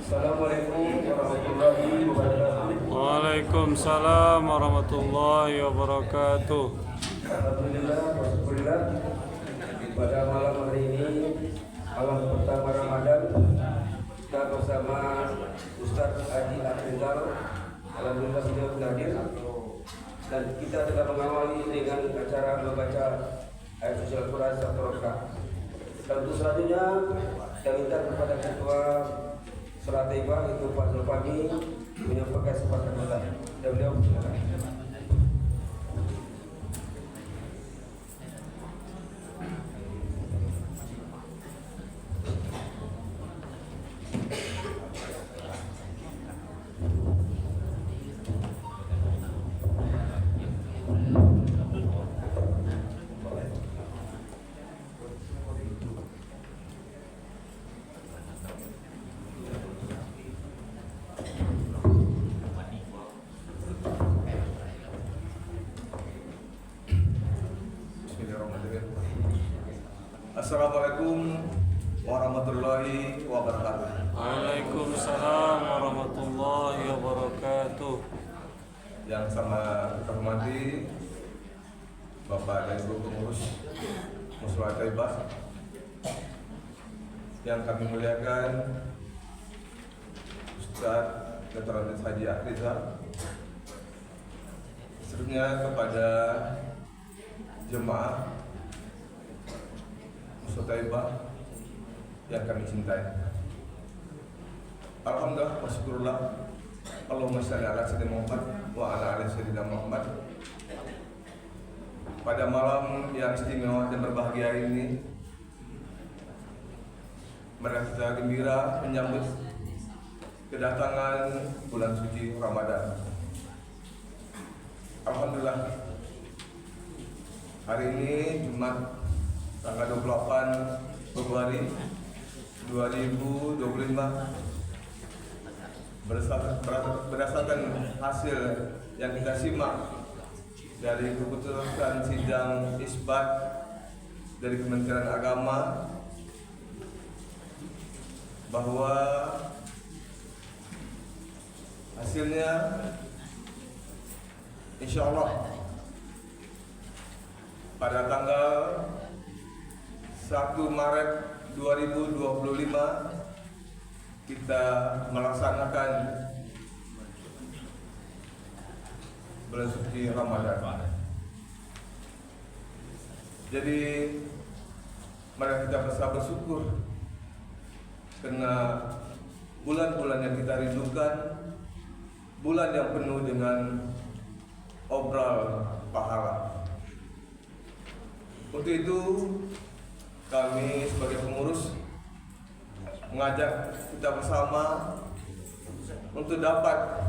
Assalamualaikum warahmatullahi wabarakatuh. Waalaikumsalam warahmatullahi wabarakatuh. Alhamdulillah, wasyukurillah. Pada malam hari ini, malam pertama Ramadan, kita bersama Ustaz Haji Akrizal. Alhamdulillah beliau sudah hadir dan kita telah mengawali dengan acara membaca ayat suci Al-Quran satu rakaat. Dan untuk selanjutnya, saya minta kepada Ketua Salat Taibah itu Pak Zulfani menyampaikan sepatah kata. Dan beliau silakan. Assalamualaikum warahmatullahi wabarakatuh. Waalaikumsalam warahmatullahi wabarakatuh. Yang sama kita hormati Bapak dan Ibu pengurus Musyawarah Taibah, yang kami muliakan Ustaz Dr. Haji Akrizal, seterusnya kepada jemaah Musyawarah Taibah yang kami cintai. Alhamdulillah, wasyukurullah. Allahumma shalli ala sayyidina Muhammad wa ala ali sayyidina Muhammad. Pada malam yang istimewa dan berbahagia ini, mari kita gembira menyambut kedatangan bulan suci Ramadan. Alhamdulillah, hari ini Jumat tanggal 28 Februari 2025, berdasarkan hasil yang kita simak dari keputusan sidang isbat dari Kementerian Agama, bahwa hasilnya insya Allah pada tanggal 1 Maret 2025 kita melaksanakan bulan suci Ramadan. Jadi mari kita bersyukur karena bulan-bulan yang kita rindukan, bulan yang penuh dengan obral pahala. Untuk itu kami sebagai pengurus mengajak kita bersama untuk dapat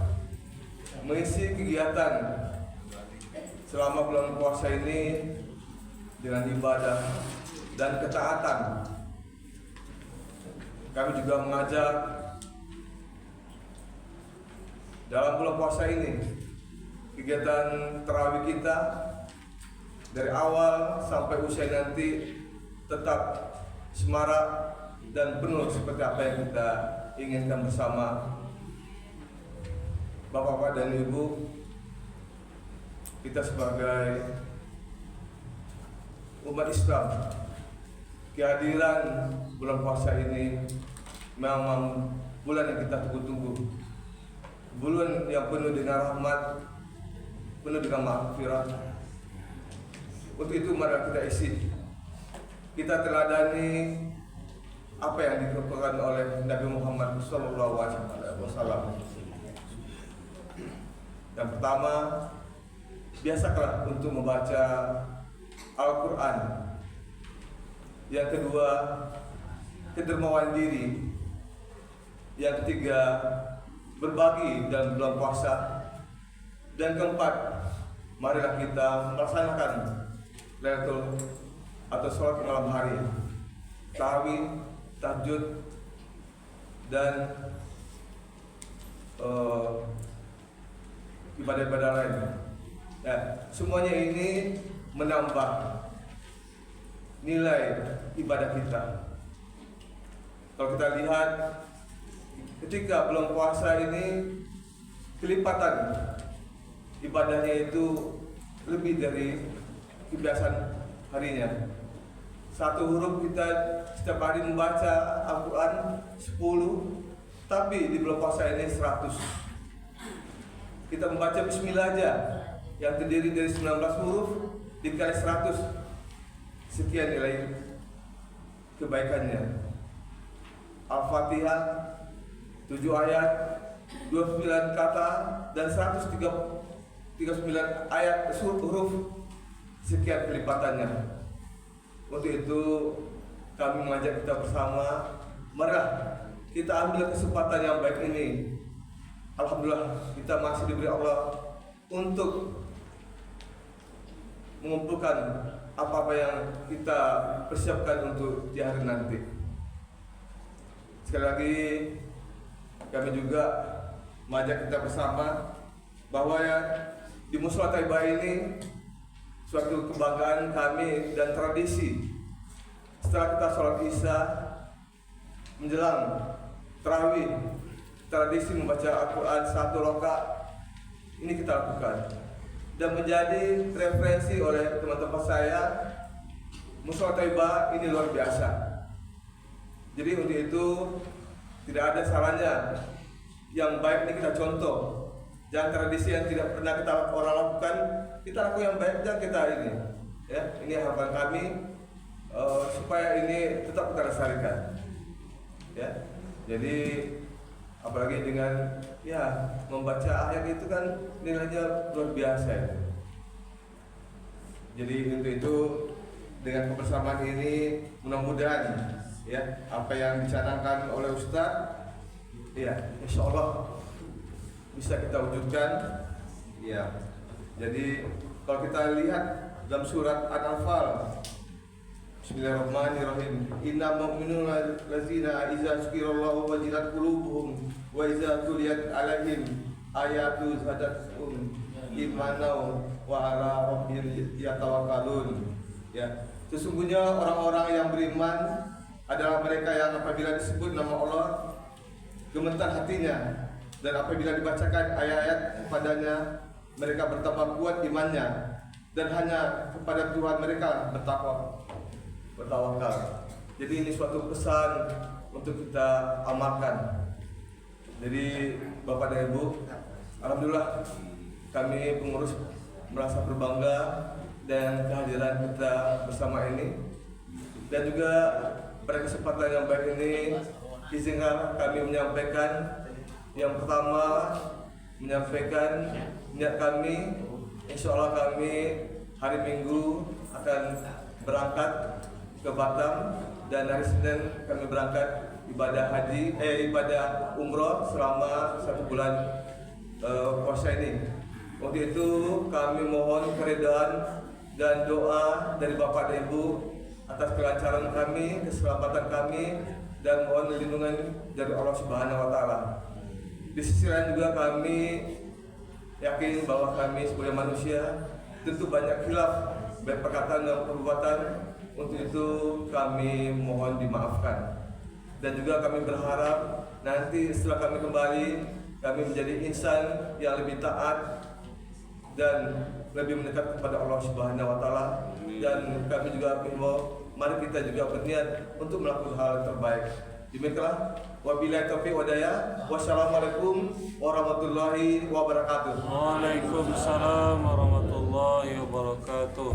mengisi kegiatan selama bulan puasa ini dengan ibadah dan ketaatan. Kami juga mengajak dalam bulan puasa ini kegiatan tarawih kita dari awal sampai usai nanti tetap semarak dan penuh seperti apa yang kita inginkan bersama. Bapak-bapak dan Ibu, kita sebagai umat Islam, kehadiran bulan puasa ini memang bulan yang kita tunggu-tunggu, bulan yang penuh dengan rahmat, penuh dengan maghfirah. Untuk itu mari kita isi, kita teladani apa yang dikatakan oleh Nabi Muhammad SAW. Yang pertama, biasakanlah untuk membaca Al-Quran. Yang kedua, kedermawan diri. Yang ketiga, berbagi dalam bulan puasa. Dan keempat, marilah kita melaksanakan Lailatul atau sholat malam hari, tarawih, tahajud, dan ibadah-ibadah lain. Ya, semuanya ini menambah nilai ibadah kita. Kalau kita lihat ketika bulan puasa ini kelipatan ibadahnya itu lebih dari kebiasaan harinya. Satu huruf kita setiap hari membaca Al-Quran 10, tapi di bulan puasa ini 100. Kita membaca Bismillah aja yang terdiri dari 19 huruf dikali 100, sekian nilai kebaikannya. Al-Fatihah 7 ayat, 29 kata, dan 139 ayat huruf, sekian kelipatannya. Untuk itu kami mengajak kita bersama, marilah kita ambil kesempatan yang baik ini. Alhamdulillah kita masih diberi Allah untuk mengumpulkan apa-apa yang kita persiapkan untuk di hari nanti. Sekali lagi kami juga mengajak kita bersama bahwa di Mushola Thaibah ini suatu kebanggaan kami dan tradisi. Setelah kita sholat Isya menjelang tarawih, tradisi membaca Al-Quran 1 rakaat ini kita lakukan dan menjadi referensi oleh teman-teman saya. Mushola Thaibah ini luar biasa. Jadi untuk itu tidak ada salahnya, yang baik ini kita contoh. Jangan tradisi yang tidak pernah kita orang lakukan, kita lakukan yang baik dan kita ini. Ya, ini harapan kami supaya ini tetap kita lestarikan. Ya, jadi apalagi dengan membaca ayat itu kan nilainya luar biasa. Ya. Jadi untuk itu dengan kebersamaan ini mudah-mudahan ya apa yang dicanangkan oleh Ustadz, ya insya Allah bisa kita wujudkan. Ya, jadi kalau kita lihat dalam surat An-Anfal, Bismillahirrahmanirrahim. Inna mu'minuna lazina iza zukirallahu wajilat qulubuhum wa iza tuliyat alaihim ayatu zadatuhum imanan wa ala rabbihim yatawakkalun. Ya, sesungguhnya orang-orang yang beriman adalah mereka yang apabila disebut nama Allah gemetar hatinya, dan apabila dibacakan ayat-ayat kepadanya mereka bertambah kuat imannya, dan hanya kepada Tuhan mereka bertawakal. Jadi ini suatu pesan untuk kita amalkan. Jadi Bapak dan Ibu, alhamdulillah kami pengurus merasa berbangga dengan kehadiran kita bersama ini, dan juga pada kesempatan yang baik ini izinkan kami menyampaikan yang pertama, menyampaikan niat kami. Insya Allah kami hari Minggu akan berangkat ke Batam, dan hari Senin kami berangkat ibadah umroh selama 1 bulan puasa ini. Untuk itu kami mohon keridhaan dan doa dari Bapak dan Ibu atas kelancaran kami, keselamatan kami, dan mohon lindungan dari Allah Subhanahu wa taala. Di sisi lain juga kami yakin bahwa kami sebagai manusia tentu banyak khilaf baik perkataan dan perbuatan. Untuk itu kami mohon dimaafkan, dan juga kami berharap nanti setelah kami kembali kami menjadi insan yang lebih taat dan lebih mendekat kepada Allah Subhanahu wa taala. Dan kami juga menghimbau, mari kita juga berniat untuk melakukan hal yang terbaik. Demikianlah, wabillahi taufiq wa hidayah. Wassalamualaikum warahmatullahi wabarakatuh. Waalaikumsalam warahmatullahi wabarakatuh.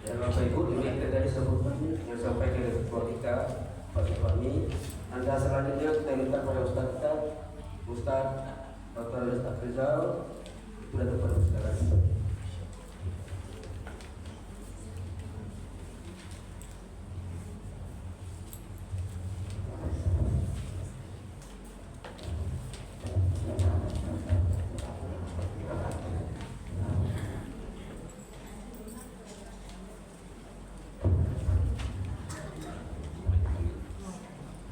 Dan Bapak Ibu, ini tadi sebutkan yang disampaikan oleh ketua kita Pak Suparmi. Anda selanjutnya kita minta kepada Ustaz kita, Ustaz Dr. Afrizal, sudah tepat sekarang.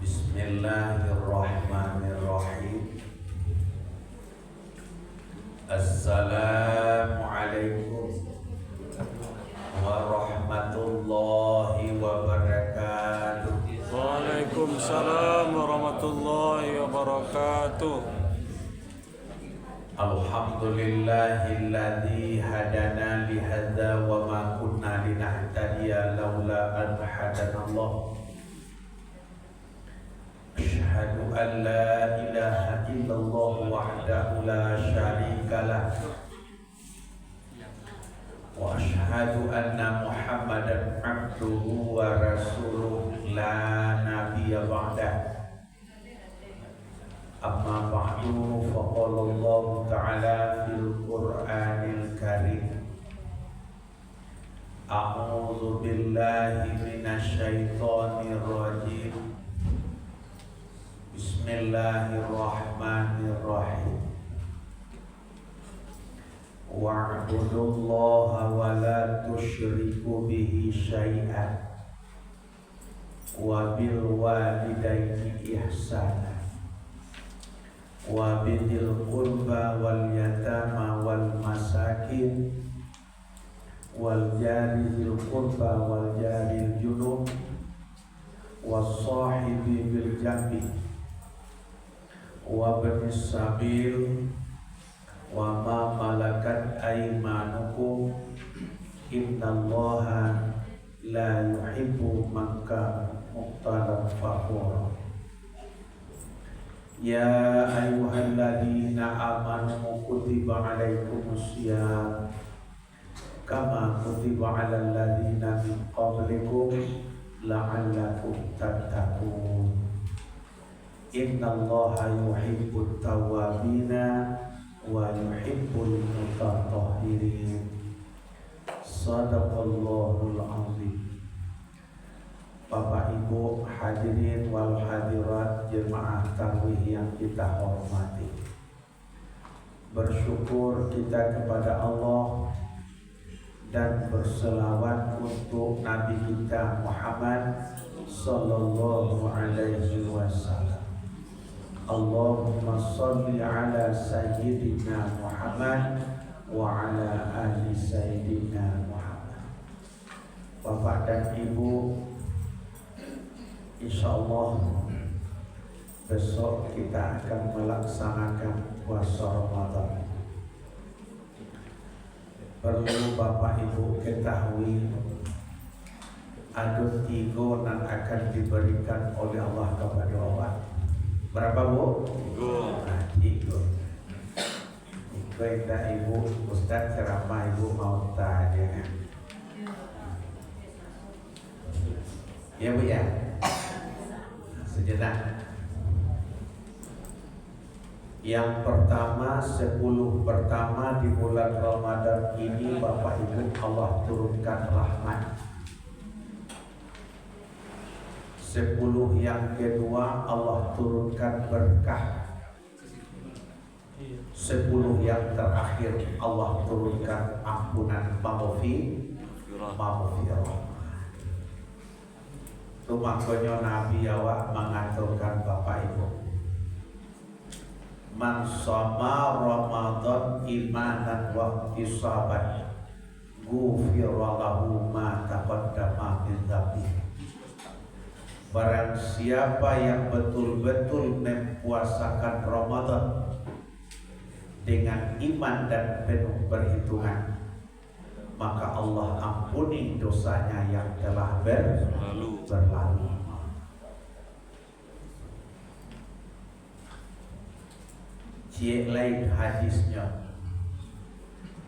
Bismillahirrahmanirrahim. Assalamualaikum warahmatullahi Waalaikumsalam warahmatullahi wabarakatuh. Alhamdulillahilladzi hadana li hadza wa ma kunna linahtadiya laula an hadanallah. Asyhadu an la ilaha illallah wahdahu la syarika lah. Wa asyhadu anna Muhammadan abduhu wa rasuluh la nabiyya ba'dah. Amma ba'du, faqala Allah Ta'ala fil Qur'anil Karim. A'udzu billahi minasy syaithanir rajim. Bismillahirrahmanirrahim. Wa'budullaha wa la tusyriku bihi syai'an wa bil walidaini ihsana wa bidil qurba wal yatama wal masakin wal jari zil qurba wal jari junub was sahibi bil jambi wa banis sabil wa ma malakat aymanukum innallaha la yuhibbu man kana muqtalan fakhura. Ya ayyuhalladzina amanu kutiba alaikumusiyam kama kutiba alal ladzina min qablikum la'allakum tattaqun. Innallaha yuhibbut tawwabina wa yuhibbul mutatahhirin. Shadaqallahul azim. Bapak Ibu hadirin wal hadirat jemaah tarawih yang kita hormati, bersyukur kita kepada Allah dan berselawat untuk Nabi kita Muhammad sallallahu alaihi wasallam. Allahumma sholli ala sayyidina Muhammad wa ala ali sayyidina Muhammad. Bapak dan Ibu, insyaallah besok kita akan melaksanakan puasa Ramadan. Perlu Bapak Ibu ketahui, ada 3 yang akan diberikan oleh Allah kepada orang. Berapa Bu? 3. 3 Ibu, Ustaz ceramah Ibu mau tanya. Ya Bu ya? Sejenak. Yang pertama, 10 pertama di bulan Ramadan ini Bapak Ibu Allah turunkan rahmat. 10 yang kedua Allah turunkan berkah. 10 yang terakhir Allah turunkan ampunan maghfirah. Itu makanya Nabi awak mengaturkan Bapak Ibu, man shoma Ramadan imanan wa ihtisaban ghufira lahu ma taqaddama min dzambihi. Barang siapa yang betul-betul mempuasakan Ramadan dengan iman dan penuh perhitungan, maka Allah ampuni dosanya yang telah berlalu. Cik lain hadisnya,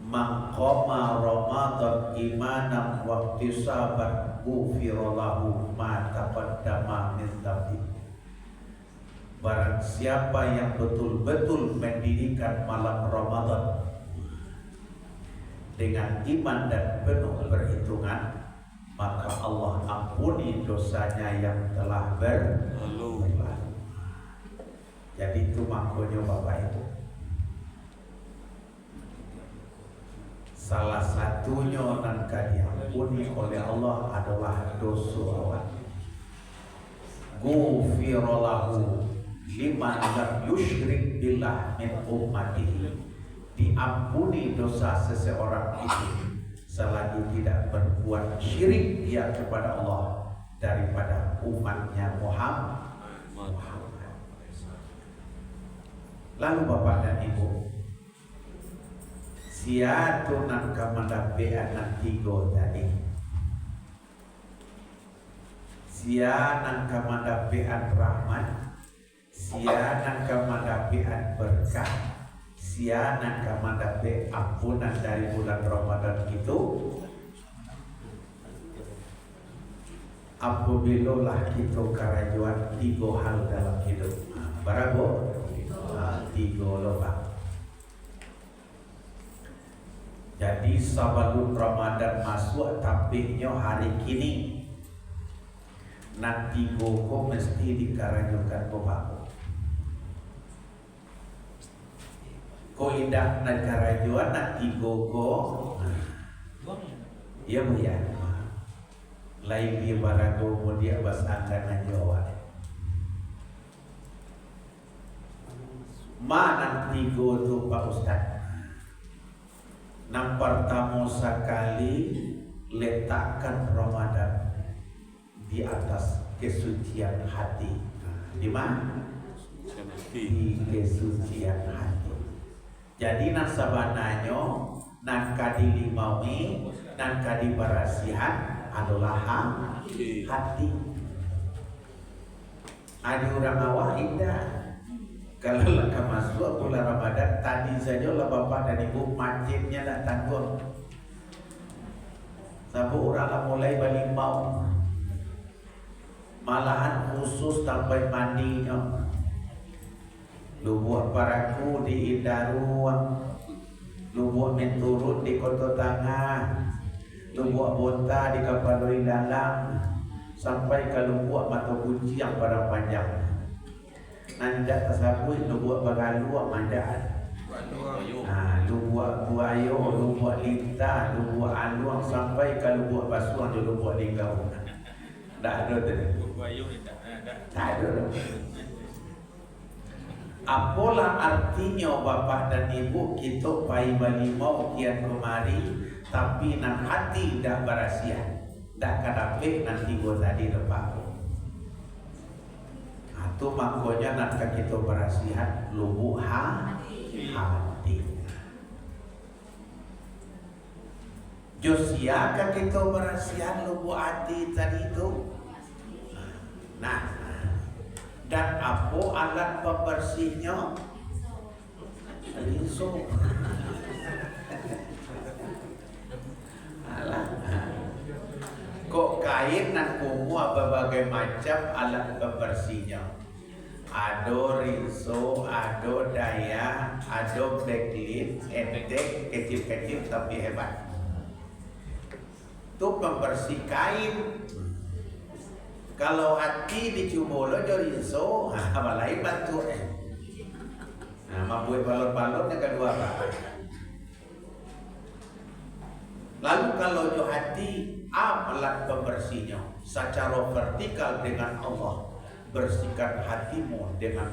man qama Ramadan imanan wa ihtisaban ghufira lahu ma taqaddama min dzambihi. Barang siapa yang betul-betul mendirikan malam Ramadan dengan iman dan penuh perhitungan, maka Allah ampuni dosanya yang telah berlalu. Jadi itu maknanya Bapak Ibu. Salah satunya yang diampuni oleh Allah adalah dosa. Ghufira lahu liman lam yusyrik billah min ummatihi. Diampuni dosa seseorang itu selagi tidak berbuat syirik dia kepada Allah daripada umatnya Muhammad. Lalu Bapak dan Ibu, siatu nak kamadape anak tigo tadi, sia nang kamadapean rahmat, sia nang kamadapean berkah, sia nang kamadape ampunan dari bulan Ramadan itu. Apabila kita karajuan tiga hal dalam hidup, berapa? Tiga lubang. Jadi sebelum Ramadan masuk, tampaknya hari kini nanti goko mesti dikarajukan bapak. Ko indah nak karajuan nanti goko, ya bu ya. Lain dia barago dia basangkan Jawa. Mana tiga tu Pak Ustaz? Yang pertama sekali letakkan Ramadan di atas kesucian hati. Di mana? Di kesucian hati. Jadi nak sabananya nak kadi limawi, nak kadi barasihan adalah hati. Ada orang awak indah. Kalau langkah masuk bulan Ramadan, tadi saja lah Bapak dan Ibu masjidnya dah tanggung. Sampai orang lah mulai balik mau. Malahan khusus sampai mandinya. Lu buat paraku di Indaruang, lu buat menturut di Kota Tengah, lu buat bonta di Kapaloi Dalam, sampai kalau buat mata kunci yang pada panjang. Nandak tersabui lu buat bagaluak mandaan. Lu buat buayo, lu buat lintah, lu buat aluang, sampai kalau buat basuang lu buat linggau. Tak ada tu. Tak ada. Apalah artinya Bapak dan Ibu kita pai balimau kian kemari, tapi nang hati dah berasihan, dah kadapik nanti gua tadi lepas. Itu makanya nak kita berasihan lubuk hati. Josia kan kita berasihan lubuk hati tadi itu. Nah, dan apa alat pembersihnya? Rinso. Alah. Kok kain nak kumua berbagai macam alat pembersihnya. Ada rinso, ada daya, ada backlit, endek, kecil-kecil tapi hebat. Itu pembersih kain. Kalau hati dicuba lo jadi rinso, apa lain bantu mampu balon-balonnya kedua apa? Lalu kalau jo hati, alat pembersihnya secara vertikal dengan Allah. Bersihkan hatimu dengan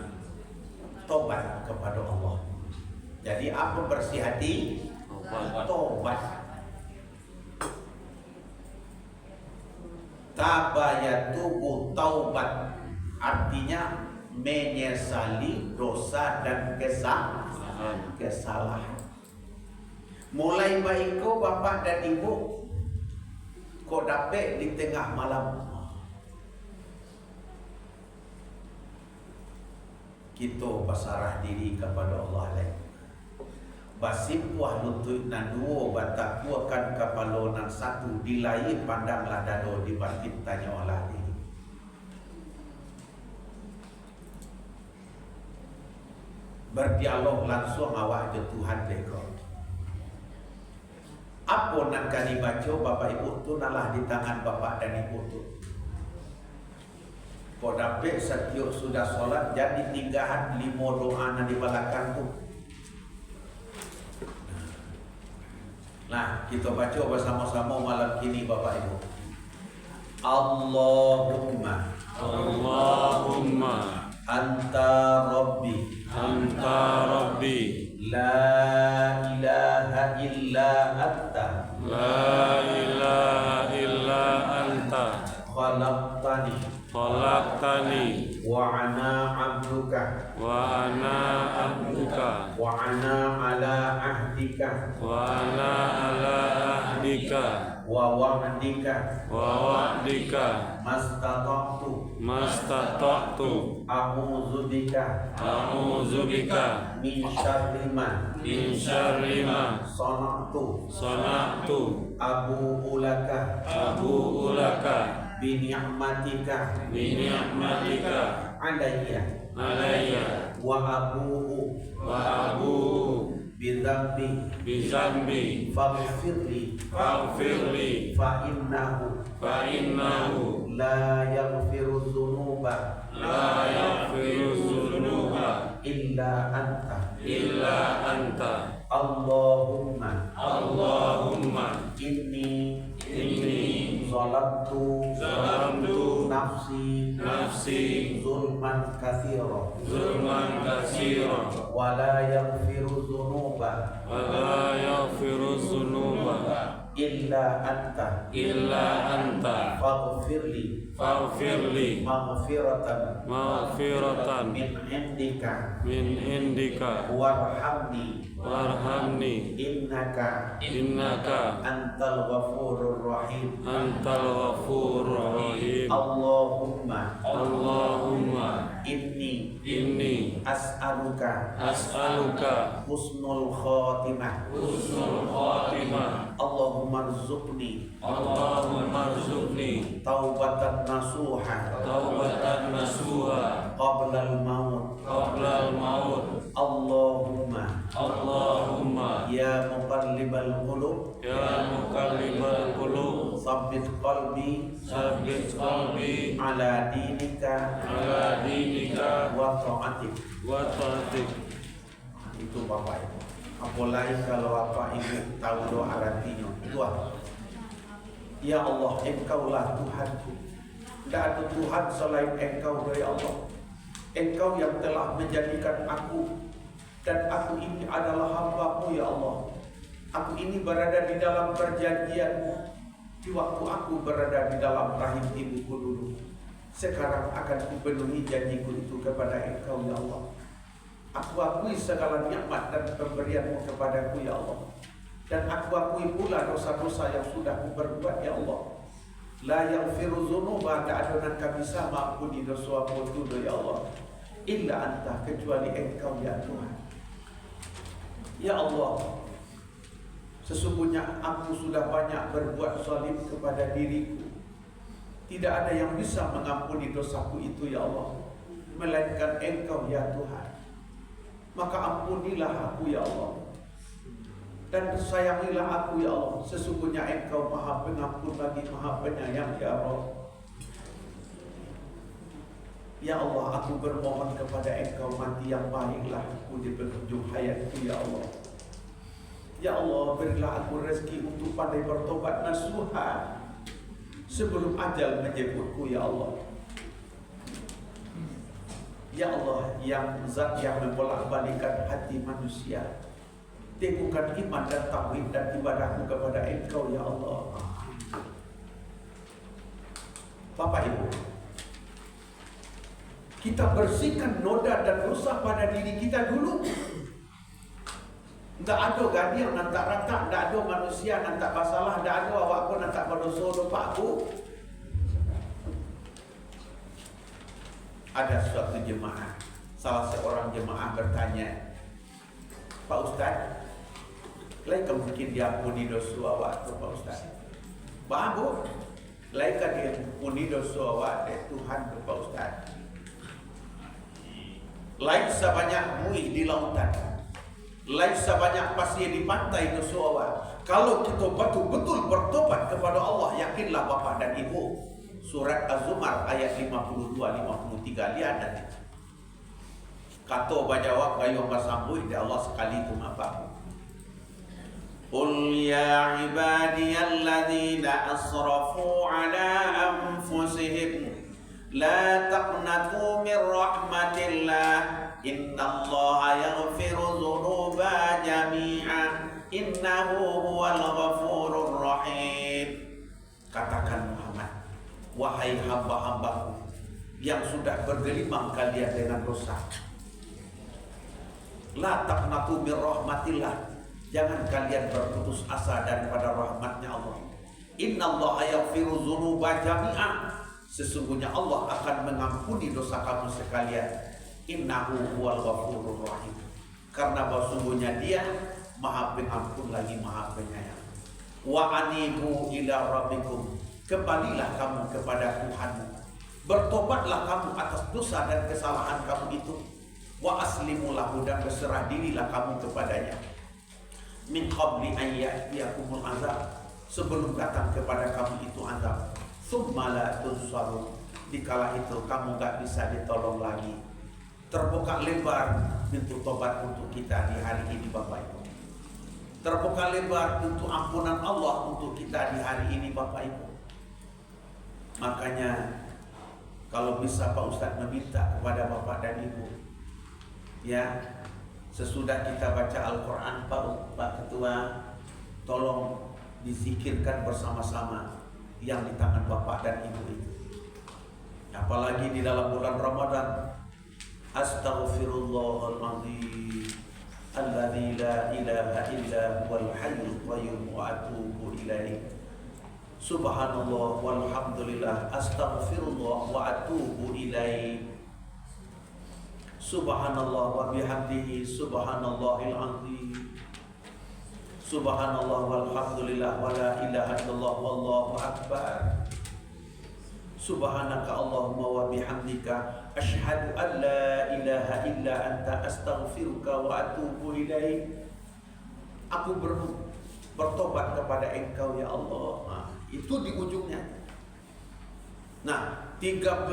tobat kepada Allah. Jadi apa bersih hati? Tobat. Tabayatubu taubat, artinya menyesali dosa dan kesalahan. Mulai baik kau Bapak dan Ibu, kau dapat di tengah malam. Kita pasarah diri kepada Allah lain. Basimpuah lutut nan dua batak kuakan kapalo nan satu dilai pandanglah dado di batin tanya Allah diri. Berdialog langsung awak ke Tuhan leko. Apa nak kali baca Bapak Ibu tu nalah di tangan Bapak dan Ibu tu. Kau dapat setiap sudah solat jadi tinggahan 5 doa yang dibalakan tu. Nah, kita baca bersama-sama malam kini Bapak Ibu. Allahumma anta rabbi la ilaha illa anta khalaqtani khalaqtani wa ana abduka wa ana abduka wa ana ala ahdika wa ana ala ahdika wa wa'dika wa wa'dika mastata'tu a'udzu bika min syarri ma sana'tu abu'u laka bi ni'matika alayya wa abu'u bi dzambi faghfirli fa innahu la yaghfiru dzunuba illa anta Allahumma inni zalamtu nafsi zulman katsira wa la yaghfiru dzunuba illa anta faghfirli maghfiratan min indika warhamni innaka antal ghafurur rahim Allahumma inni as'aluka husnul khatimah Allahumma rzuqni taubatan nasuha qabla al-maut Allahumma ya muqallibal qulub sabbit qalbi ala dinika wa ta'atik. Itu Bapak Ibu. Apalagi kalau Bapak Ibu tahu doa artinya. Doa. Ya Allah, Engkaulah Tuhanku. Tidak ada Tuhan selain Engkau dari Allah. Engkau yang telah menjadikan aku, dan aku ini adalah hamba-Mu ya Allah. Aku ini berada di dalam perjanjian-Mu di waktu aku berada di dalam rahim ibuku dulu. Sekarang akan kupenuhi janjiku itu kepada Engkau ya Allah. Aku akui segala nikmat dan pemberian-Mu kepadaku ya Allah. Dan aku akui pula dosa-dosa yang sudah kuperbuat ya Allah. La yaghfiru dzunuba, tak ada yang bisa mengampuni dosa-dosa itu ya Allah. Illa anta, kecuali Engkau ya Tuhan. Ya Allah, sesungguhnya aku sudah banyak berbuat zalim kepada diriku. Tidak ada yang bisa mengampuni dosaku itu ya Allah, melainkan Engkau ya Tuhan. Maka ampunilah aku ya Allah, dan sayangilah aku ya Allah. Sesungguhnya Engkau Maha Pengampun lagi Maha Penyayang ya Allah. Ya Allah, aku bermohon kepada Engkau mati yang baiklah aku di penghujung hayatku ya Allah. Ya Allah, berilah aku rezeki untuk pandai bertobat nasuha sebelum ajal menjemputku ya Allah. Ya Allah, yang zat yang membolak-balikan hati manusia, teguhkan iman dan tauhid dan ibadahku kepada Engkau ya Allah. Bapak Ibu, kita bersihkan noda dan dosa pada diri kita dulu. Tak ada gadis nantak rata, tak ada manusia nantak masalah, tak ada awak pun nantak berdosa lupa aku. Ada suatu jemaah, salah seorang jemaah bertanya, Pak Ustaz, lain mungkin diampuni dosa awak tu Pak Ustaz? Bagus, lain kan diampuni dosa awak Tuhan tu Pak Ustaz? Lain sebanyak muih di lautan, lain sebanyak pasir di pantai dosa awak. Kalau kita betul-betul bertobat kepada Allah, yakinlah Bapak dan Ibu. Surat Az-Zumar ayat 52-53, lihat nanti. Kata bajawab gayung basambui di Allah sekali itu apa? Qul ya ibadiyalladzina asrafu ala anfusihim la taqnatu min rahmatillah innallaha yaghfiru dzunuba jami'a innahu huwal ghafurur rahim. Katakan Muhammad, wahai hamba-hambaku yang sudah bergelimang kalian dengan dosa, la taqnatu min rahmatillah, jangan kalian berputus asa daripada rahmatnya Allah. Innallaha yaghfiru dzunuba jami'a, sesungguhnya Allah akan mengampuni dosa kamu sekalian. Innahu huwal ghafurur rahim, karena sesungguhnya Dia Maha Pengampun lagi Maha Penyayang. Wa anibu ila rabbikum, kembalilah kamu kepada Tuhanmu, bertobatlah kamu atas dosa dan kesalahan kamu itu. Wa aslimu lahu, dan berserah dirilah kamu kepadanya. Min qabli an ya'tiyakumul azab, sebelum datang kepada kamu itu azab. Tsumma la tunsarun, dikala itu kamu gak bisa ditolong lagi. Terbuka lebar pintu tobat untuk kita di hari ini Bapak Ibu. Terbuka lebar pintu ampunan Allah untuk kita di hari ini Bapak Ibu. Makanya kalau bisa Pak Ustadz meminta kepada Bapak dan Ibu, ya, sesudah kita baca Al-Quran, Pak Ketua, tolong dizikirkan bersama-sama yang di tangan Bapak dan Ibu itu. Apalagi di dalam bulan Ramadan. Astaghfirullahaladzim alladzi la ilaha illa huwal hayyul qayyum wa atubu ilaih. Subhanallah walhamdulillah, astaghfirullah wa atubu ilaih. Subhanallah wa bihamdihi, subhanallahil azim. Subhanallah walhamdulillah wa la ilaha illallah wallahu akbar. Subhanaka Allahumma wa bihamdika asyhadu an la ilaha illa anta astaghfiruka wa atubu ilaik. Aku bertobat kepada Engkau ya Allah. Nah, itu di ujungnya. Nah, 13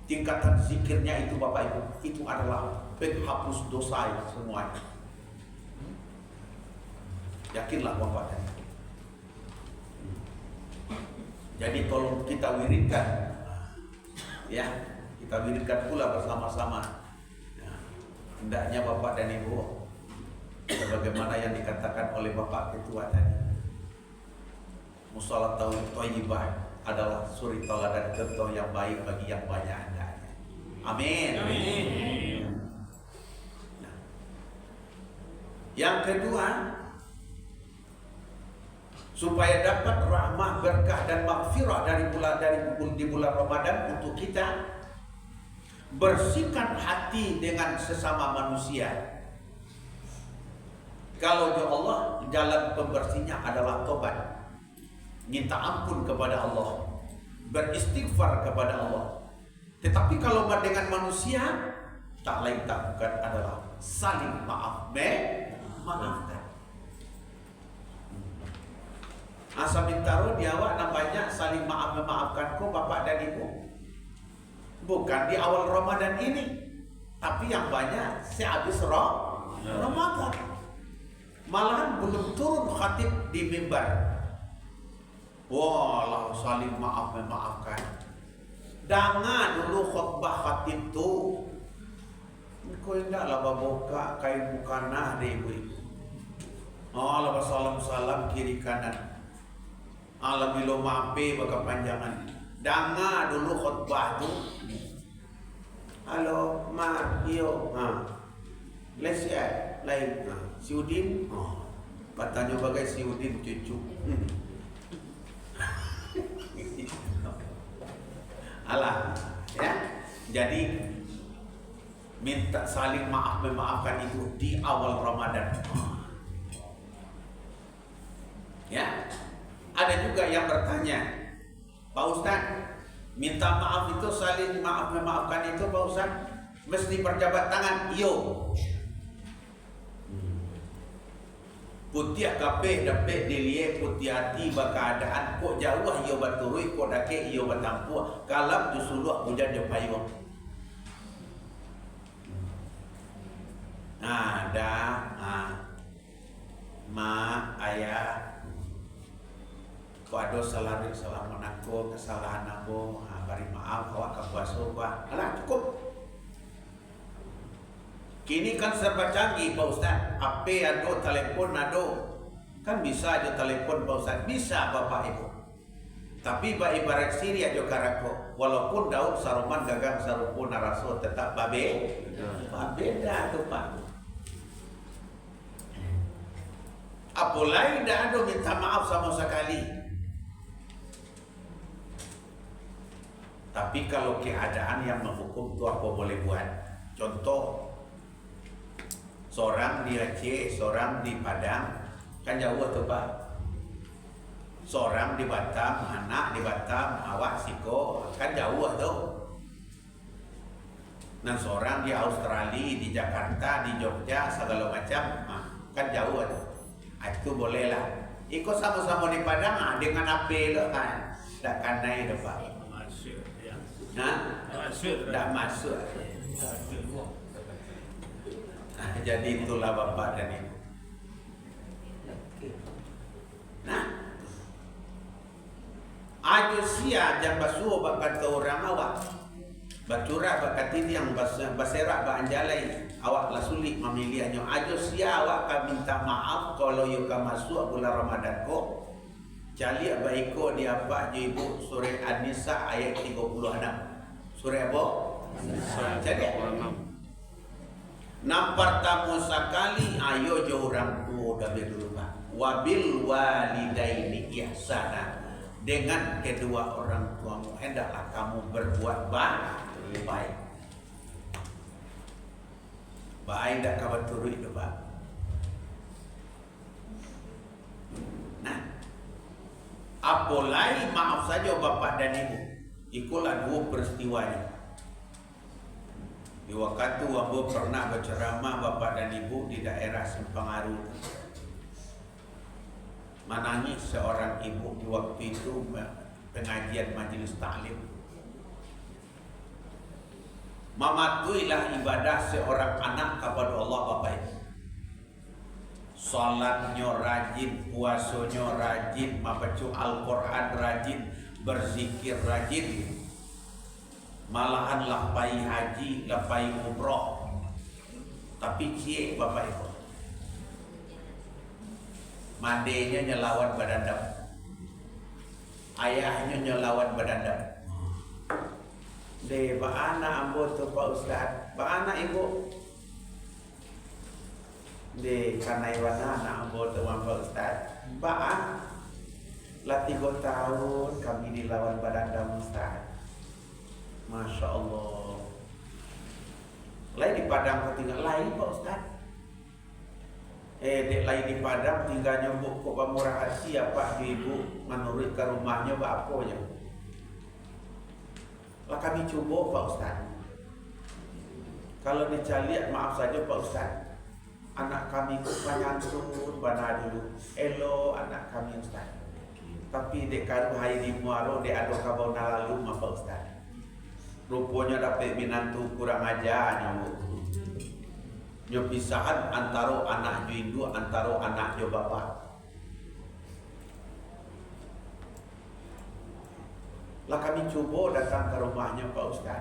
tingkatan zikirnya itu Bapak Ibu, itu adalah penghapus dosa semuanya. Yakinlah Bapak dan Ibu. Jadi tolong kita wiridkan, ya, kita wiridkan pula bersama-sama. Ya, hendaknya Bapak dan Ibu, sebagaimana yang dikatakan oleh Bapak Ketua tadi, musalat thayyibah adalah suri teladan contoh yang baik bagi yang banyak hendaknya. Amin. Amin. Nah, yang kedua, supaya dapat rahmah, berkah dan maghfirah di bulan Ramadan untuk kita, bersihkan hati dengan sesama manusia. Kalau ya Allah, jalan pembersihnya adalah tobat, minta ampun kepada Allah, beristighfar kepada Allah. Tetapi kalau dengan manusia, tak lain tak bukan adalah saling maafkan. Asa bintaro di awak namanya saling memaafkan kok Bapak dan Ibu. Bukan di awal Ramadan ini, tapi yang banyak sehabis Ramadan. Malahan belum turun khatib di mimbar. Walah saling memaafkan. Jangan dulu khutbah khatib tuh. Kau hendaklah baboka kain bukanah deh ibu-ibu. Allah salam kiri kanan. Allah bilo mape baka panjangan. Danga dulu khutbah tu. Halo, ma, iyo, Lesia, lain, si Udin, katanya bagai si Udin cucu. Alah, ya. Jadi minta saling memaafkan itu di awal Ramadan. Ya. Ada juga yang bertanya, Pak Ustadz, minta maaf itu saling memaafkan itu Pak Ustadz mesti berjabat tangan? Iyo. Putih kabeh dapat dilihat putih hati keadaan kok jauh iyo baturui kok dake iyo batampu kalap jusuluh hujan je payung. Nah, ma ayah kau ada salah menangku kesalahan aku, beri maaf kau akan basuh bah, alah cukup. Kini kan serba canggih Pak Ustaz, apa ada telepon ada, kan bisa aja telepon Pak Ustaz, bisa Bapak Ibu. Tapi ba ibarat Syria jo karako, walaupun Daud saruman gagang sarupo naraso tetap beda tu Pak. Apalagi dah ada minta maaf sama sekali. Tapi kalau keadaan yang menghukum tu apa boleh buat? Contoh, seorang di Aceh, seorang di Padang, kan jauh tu Pak. Seorang di Batam, anak di Batam, awak siko, kan jauh tu. Dan seorang di Australia, di Jakarta, di Jogja, segala macam, kan jauh tu. Itu boleh lah. Ikut sama-sama di Padang, dengan apa lo kan? Tak kanai tu Pak. Tak masuk. Jadi itulah Bapak dan Ibu. Nah, ajo sia jang basuh bakat orang awak. Bacura bakat ini yang baserak ba anjalai awak lah sulit memilihnya. Ajo sia awak ka minta maaf kalau yo ka masuk bulan Ramadan ko. Jali baiko dia apa je Ibu surah An-Nisa ayat 36. Surah apa? Jadi nampar tamu sekali ayo jo orang tua dah dulu Pak. Wabil walidaini ihsana, dengan kedua orang tuamu hendaklah kamu berbuat baik. Baik dak kawan turut itu Pak. Nah, apalagi maaf saja Bapak dan Ibu, ikulah dua peristiwanya. Di waktu Ambo pernah berceramah Bapak dan Ibu di daerah Simpang Aru. Menangis seorang ibu di waktu itu pengajian majelis taklim. Mematuhilah ibadah seorang anak kepada Allah Bapak Ibu. Salatnya rajin, puasanya rajin, membaca Al-Quran rajin, berzikir rajin. Malahan lapai haji, lapai umroh. Tapi cie Bapak Ibu, mandenya nyelawan badandam, ayahnya nyelawan badandam. De ba anak ambo tu Pak Ustaz, ba anak Ibu. De kanai wana anak ambo tu Pak Ustaz. Ba lah 3 tahun kami dilawan badandam Ustaz. Masya Allah. Lain di Padang tinggal lain Pak Ustaz. Dek lain di Padang tinggal nyebuk kok pamurah hati apa Ibu menurut ke rumahnya apa aja. Lah kami coba Pak Ustaz. Kalau dicaliat maaf saja Pak Ustaz. Anak kami kenyantun bana dulu. Elo anak kami Ustaz. Tapi dek karu hai di muaro dek ado kabau lalu Pak Ustaz. Rupanya dapat binantu kurang ajar nyamuk. Nyo pisahan antara anak jo induk antara anak jo bapak. Lah kami coba datang ke rumahnya Pak Ustaz.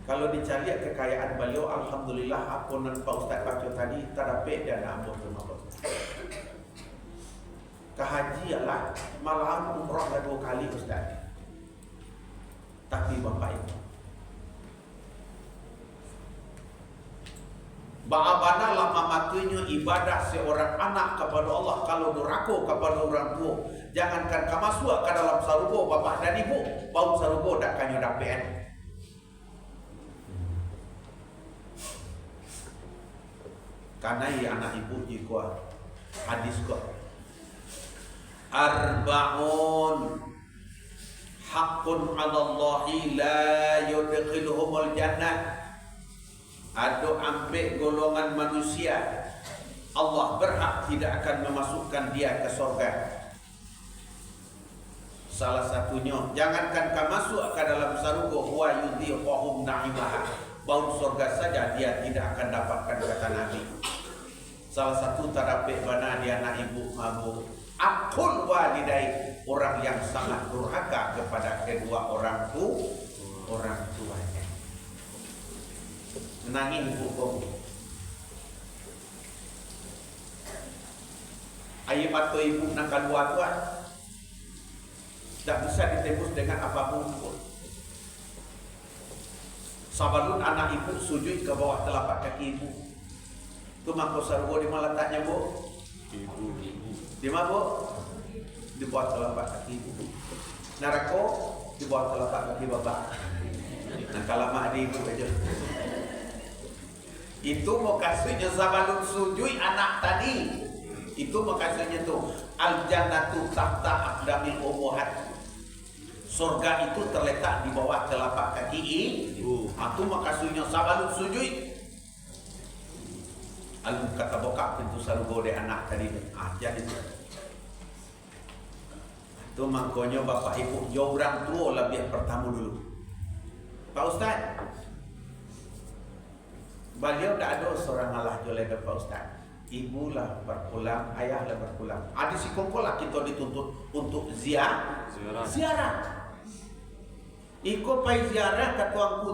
Kalau dicari kekayaan beliau, alhamdulillah apunan Pak Ustaz baca tadi tadape dan ampun sama Pak Ustaz. Kehaji ialah malahan umrah 2 kali Ustaz. Tapi Bapak Ibu, bagaimana lama matinya ibadah seorang anak kepada Allah kalau durhaka kepada orang tua. Jangankan kamu masuk ke dalam sarugo Bapak dan Ibu, bau sarugo dak kanyo dapean. Karena anak ibu jika hadis kok arba'un haqqun 'ala Allahi la yudkhiluhumul jannah. Ada ampe golongan manusia Allah berhak tidak akan memasukkan dia ke surga. Salah satunya, jangankan kamu masuk ke dalam sarugo wa yudhiqahum na'imaha, bau surga saja dia tidak akan dapatkan kata Nabi. Salah satu terapi mana dia anak ibu mabu akul walidai, orang yang sangat durhaka kepada kedua orang tuanya. Nangin hukum ayat atau ibu nak keluar tuan Tak bisa ditembus dengan apapun pun. Sabalun anak ibu sujud ke bawah telapak kaki ibu. Tu mangkok sarwo di mana letaknya, Bu? Di mana, Bu? Di bawah telapak kaki ibu. Narako di bawah telapak kaki bapak. Nah, kalau mak di ibu aja. Itu makasihnya sabalun sujud anak tadi. Itu makasihnya tuh al-jannatu tahta aqdamil ummahat. Surga itu terletak di bawah telapak kaki ibu. Itu makasihnya sabalun sujud. Lalu kata bokap pintu salugo de anak tadi. Jadi itu makanya bapak ibu jauh orang tua lah biar pertama dulu. Pak Ustaz, beliau tak ada seorang Allah joleh Pak Ustaz. Ibu lah berpulang, ayah lah berpulang. Ada si kongkol lah kita dituntut untuk ziarah. Iko pai ziarah ke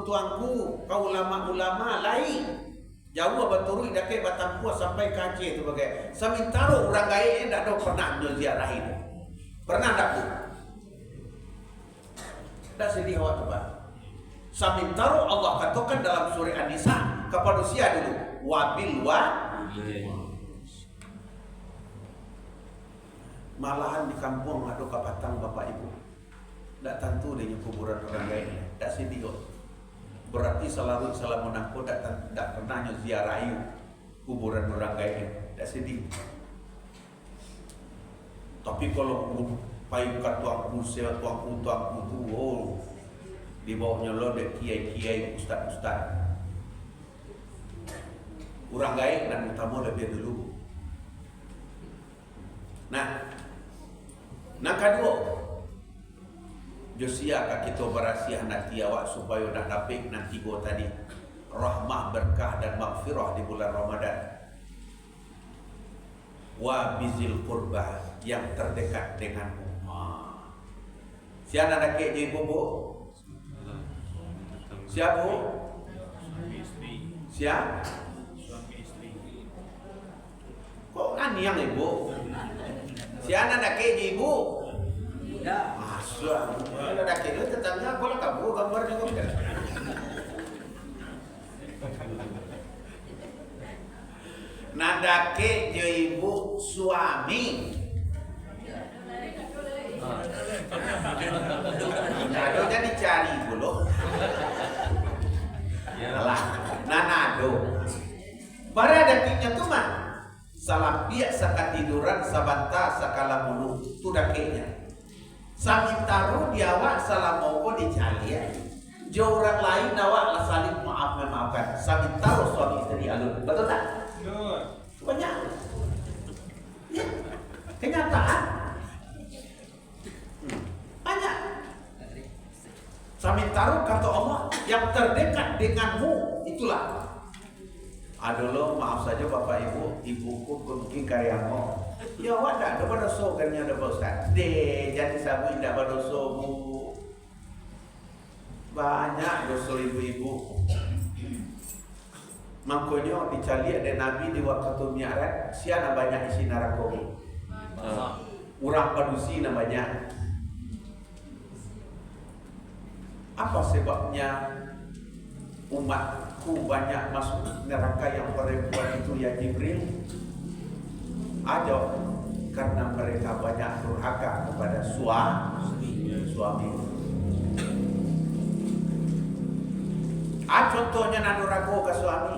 tuangku, kau ulama-ulama lain. Jauh berturut dake Batampu sampai ke Aceh itu bagai. Sementara orang gaya tak ada pernah ziarah ini. Pernah tak, Bu? Tak sedih awak tu, Pak. Sementara Allah katakan dalam surah An-Nisa kepada sia dulu, wabil malahan di kampung ada kapatang bapak ibu. Tak tentu dengan kuburan orang lain. Tak sedih. Berarti selalu menangku tak pernah ziarahi kuburan orang lain. Tak sedih. Tapi kalau payung tuangku tu, di bawahnya lo ada kiai-kiai, ustaz-ustaz. Orang gaib dan utama lebih dulu. Nah kedua, Josia kak kita berasiah nanti awak supaya nak dapat nanti go tadi rahmah berkah dan maghfirah di bulan Ramadan. Wa bizil qurbah yang terdekat denganmu. Siapa nak kek ibu bu? Siapa? Siapa? Kok kan yang ibu? Siapa nak kek ibu? Ya. Masuk. Kalau nak kek tetangga kalau kamu gambar juga kan. Nada ke je ibu suami. Nado jadi cari dulu. Alah, nanado. Barada kinya tu mah. Salah pihak sakat tiduran sabanta sakala mulu tu dakenya. Samitaru diawak salah moko dicari ya. Jauh orang lain awak lah saling maafkan. Samitaru suami istri alun. Betul tak? Banyak. Ya. Kenyataan. Banyak. Samitaru kata Allah yang terdekat denganmu itulah. Aduh maaf saja bapak ibu, ibuku mungkin karyamu. Ya wadah ada pada sogannya ada Ustaz. Jadi sabu tidak pada sobu. Banyak dosa ibu-ibu. Makanya dicari ada Nabi di waktu Mi'raj, siapa banyak isi neraka. Urang padusi namanya. Apa sebabnya umatku banyak masuk neraka yang perempuan itu ya Jibril? Ada karena mereka banyak durhaka kepada suami. Contohnya nanurago ke suami.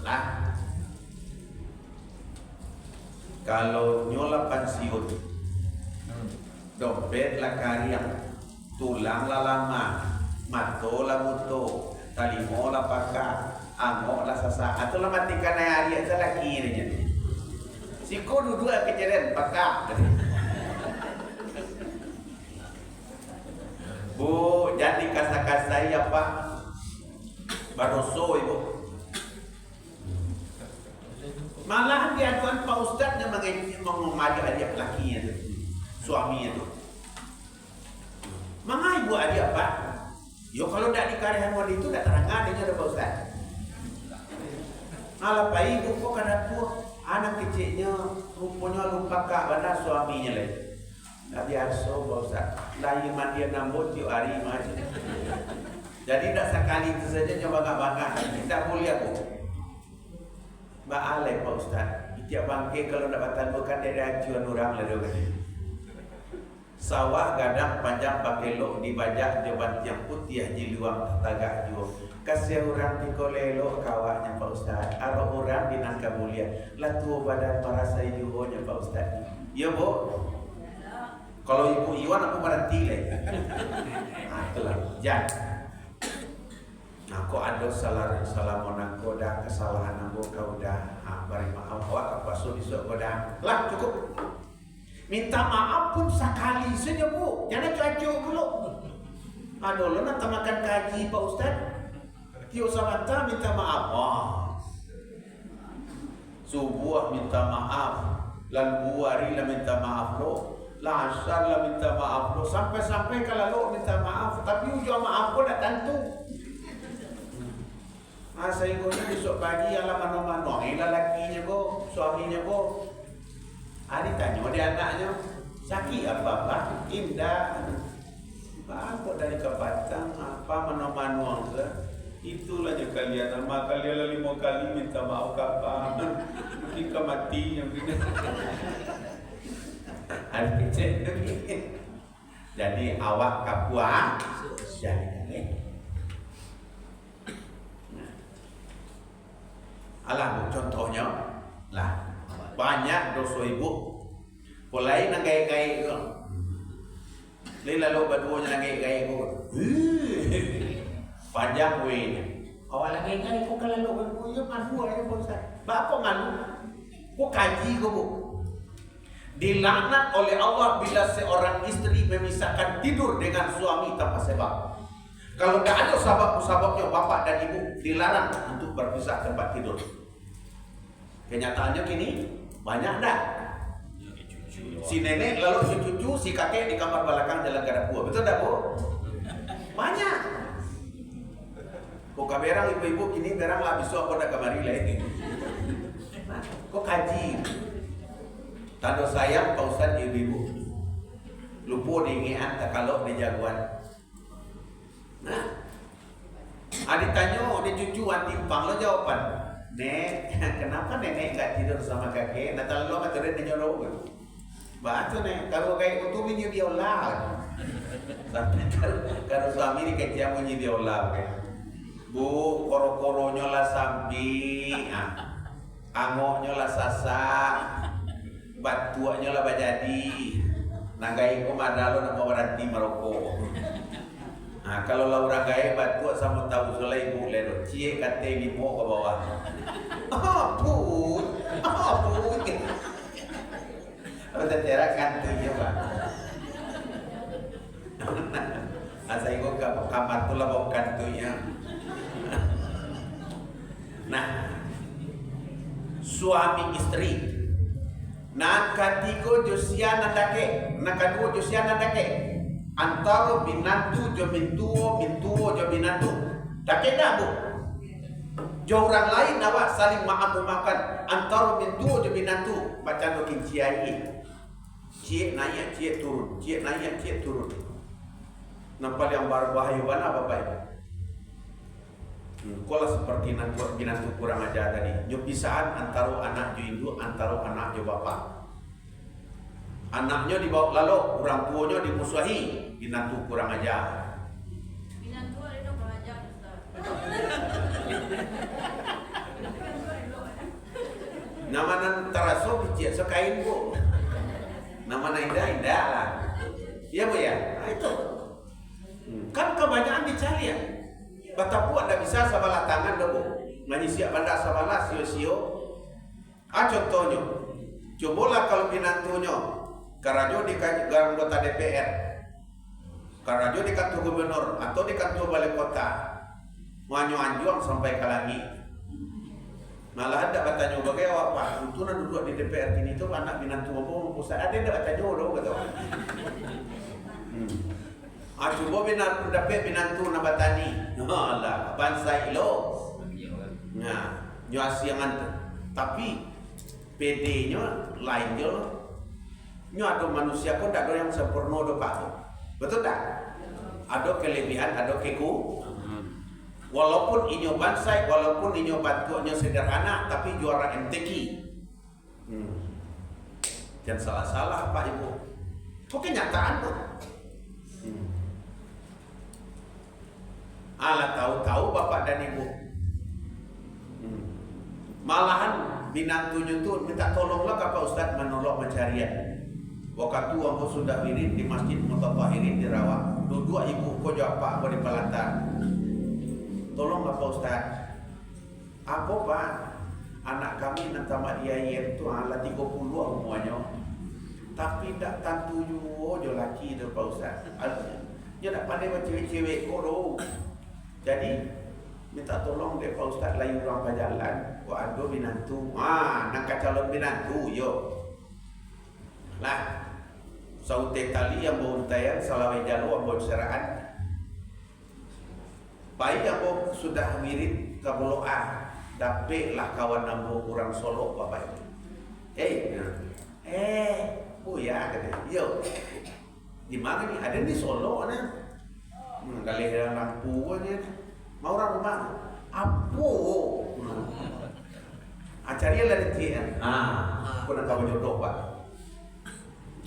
Lah. Kalau nyola pensiun, dompet lah kariang, tulang lah lama, mato lah muto, talimo lah pakar, angok lah sasa. Atau lah matikan hari aja lagi ini. Siko dua kejadian pakar. Bu, jadi kasai ya Pak. Baroso ibu. Malah diaduan Pak Ustaz yang mengajak adik lakinya itu, suaminya itu. Mana ibu adik Pak? Yo kalau tidak dikarihan wanita itu tidak terangkan dia ada Pak Ustaz. Alah Pak ibu kok kada tua anak kecilnya rupanya lupa kak pada suaminya lagi. Tak biasa Pak Ustaz. Lain mandian rambut tiap hari macam. Jadi tak sekali itu saja coba bangga. Kita boleh aku. Mbak Alek Pak Ustaz. Tiap bangke kalau nak batalkan dari acuan orang lalu kan. Sawah gadang panjang pakai lok dibajak jabat yang putih di luang tagak jo. Kasih orang di kolelo kawaknya Pak Ustaz. Aro orang di nangka mulia. Latu badan merasa juhonya Pak Ustaz. Ya Bu. Kalau Ibu Iwan aku berhenti lagi. Itulah jangan. Aku ada salah aku dah kesalahan aku kau dah beri maaf awak apa besok kau dah lah cukup minta maaf pun sekali saja Bu, jangan cuacu dulu. Aduh lo nak makan kaji Pak Ustaz Tio Samanta minta maaf subuh minta maaf lan buari lah minta maaf lo lah asar lah minta maaf lo sampai-sampai kalau lo minta maaf tapi ujung maaf ko dah tentu. Saya gonya besok pagi ala mano-mano, lakinya ko, suaminya ko. Ada tanya dia anaknya, sakit apa? Indah. Apa dari Kebatang, apa mano-mano ke? Itulah yang kalian nama kalian 5 kali minta maaf apa? Mungkin mati yang ini. Ada kecil. Jadi awak kapua, jadi alah Bu, contohnya lah banyak dosa ibu mulai nang gaya-gaya itu lalu baduanya nang gaya-gaya itu panjang wehnya awal nang gaya-gaya kok kalau lo baduanya malu ya Pak Ustaz bapak malu kok kaji kok Bu dilaknat oleh Allah bila seorang istri memisahkan tidur dengan suami tanpa sebab. Kalau tidak ada sebab-sebabnya bapak dan ibu dilarang untuk berpisah tempat tidur. Kenyataannya kini banyak dah. Si nenek lalu si cucu, si kakek di kamar belakang jalan ke dapur. Betul tak Bu? Banyak. Kok kaberang ibu-ibu kini berang lah besok aku dah kamari lagi. Kok kaji? Tanda sayang Pak Ustaz ibu-ibu. Lupa diingat tak kalau di jagoan. Nah, adik tanya, dia cucu antimpang lo jawaban. Nek, kenapa nenek gak tidur sama kakek? Nah, kalau lo materi dia nyolong. Baca nek, kalau kayak itu bunyi biola. Sampai kalau suami ni kerja bunyi biola. Bu, koro-koronyo lah sambi, angoknya lah sasak, batuannya lah bajadi. Nagai ko madalo nak berhenti merokok. Nah, kalau Laura gaya batu sama tahu soleh ibu lero, cie kate limo ke bawah. Pun. Ada cara kantunya Pak. Asal ibu ke kamar tu lah bawa kantunya. Nah, suami istri. Nah, ketiga josia nadake, nah kedua josia nadake. Antara binatu jo mintuo jo binatu. Tak kena Bu. Jo orang lain awak saling maaf memaafkan antara mintuo jo binatu. Macam dokin ciai. Cie naik cie turun, cie naik cie turun. Nampak yang berbahaya mana Bapak Ibu? Kalau seperti binatu kurang ajar tadi. Jo pisaan antara anak jo induk, antara anak jo bapak. Anaknya dibawa lalu, orang tuanya dimusuhi, binatu kurang ajar. Binatu ada kurang ajar Ustaz. Nama nan teraso biji sekain Bu. Nama nan indah lah. Iya Bu ya. Nah, itu. Kan kebanyakan dicari ya. Batapu ada bisa sabalah tangan dah Bu. Manusia benda sabalah sio-sio. Contohnya, cobalah kalau binatunya. Karajo di anggota DPR, karajo di kantor gubernur atau di kantor balai kota, anjuang sampai ke langit. Malah ada bertanya bagai awak Pak, itu nak duduk di DPR ini tu anak binatu apa pusat ada bertanya dulu kata. Coba binatu nak batani, Allah bangsa ilo. Nah, nyuasiangan tapi PD-nya lain je. Nyo ada manusia pun tak ada yang sempurna do Pak. Betul tak? Ada kelebihan, ada keku. Walaupun inyo bansai, walaupun inyo bantuannya sederhana, tapi juara MTQ. Jangan salah-salah Pak Ibu. Itu kenyataan tuh. Alah tahu-tahu Bapak dan Ibu. Malahan binantunya tuh minta tolonglah ke Pak Ustadz menolong pencarian. Waktu aku sudah wirid di Masjid Mutatahirin di Rawak. Dua ibu ko jawab Pak beri pelantang. Tolong Pak Ustadz. Apa Pak? Anak kami nanti tamat IAIN itu ala 30 semuanya. Tapi tak tantu jo laki tu Pak Ustadz. Dia tak pandai macam cewek-cewek koro. Jadi minta tolong deh Pak Ustadz layu orang pajalan. Kau ada binantu. Nak calon binantu yo. Lah. Saute tali yang bau untayan salawai jalu yang bau seraan. Baik yang bau sudah wirid kabuloa. Dapet lah kawan nambu kurang Solo Bapak itu. Ya kata. Yo. Di mana nih? Ada di Solo nih. Kali ada lampu nih. Mau orang rumah. Apo. Acaranya dari TN. Aku nak kawan jodoh Pak.